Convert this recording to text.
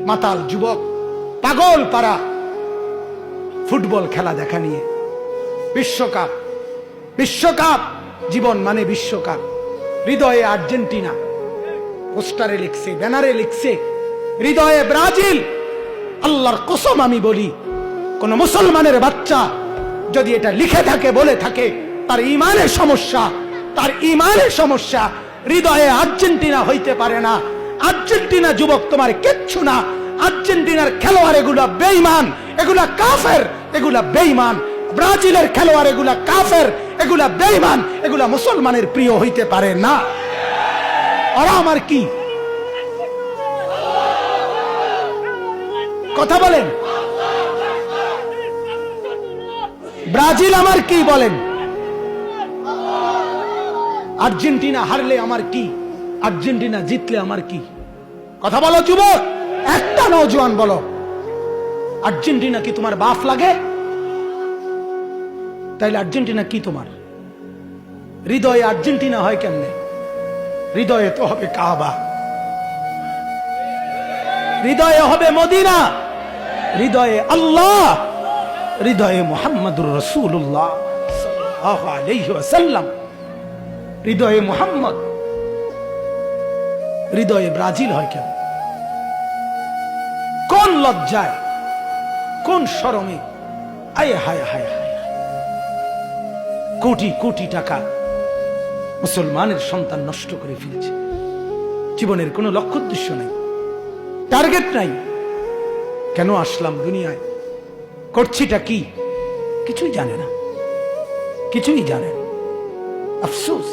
মাতাল যুবক, পাগল পারা ফুটবল খেলা দেখা নিয়ে। বিশ্বকাপ, বিশ্বকাপ, জীবন মানে বিশ্বকাপ। হৃদয়ে আর্জেন্টিনা, পোস্টারে লিখছে, ব্যানারে লিখছে, হৃদয়ে ব্রাজিল। আল্লাহর কসম আমি বলি, কোন মুসলমানের বাচ্চা যদি এটা লিখে থাকে, বলে থাকে, তার ঈমানের সমস্যা, তার ঈমানের সমস্যা। হৃদয়ে আর্জেন্টিনা হইতে পারে না। আর্জেন্টিনা যুবক তোমার কিচ্ছু না। আর্জেন্টিনার খেলোয়াড় এগুলা বেঈমান, এগুলা কাফের, এগুলা বেঈমান। ব্রাজিলের খেলোয়াড় এগুলা কাফের, এগুলা বেঈমান, এগুলা মুসলমানের প্রিয় হইতে পারে না। ওরা আমার কি কথা বলেন? ব্রাজিল আমার কি বলেন? আর্জেন্টিনা হারলে আমার কি? আর্জেন্টিনা জিতলে আমার কি? কথা বলো যুবক, একটা নওজোয়ান বলো, আর্জেন্টিনা কি তোমার বাপ লাগে? তাইলে আর্জেন্টিনা কি তোমার? হৃদয়ে আর্জেন্টিনা হয় কেমনে? হৃদয়ে তো হবে কাবা, হৃদয়ে হবে মদিনা, হৃদয়ে আল্লাহ, হৃদয়ে মুহাম্মদুর রাসূলুল্লাহ সাল্লাল্লাহু আলাইহি ওয়াসাল্লাম, হৃদয়ে মুহাম্মদ। হৃদয়ে ব্রাজিল হয় কেন? কোন লজ্জায়, কোন শরমে, আয় হায় হায় হায়, কোটি কোটি টাকা মুসলমানের সন্তান নষ্ট করে ফেলেছে। জীবনের কোনো লক্ষ্য উদ্দেশ্য নাই, টার্গেট নাই। কেন আসলাম দুনিয়ায়, করছিটা কি, কিছুই জানে না, কিছুই জানে না। আফসোস।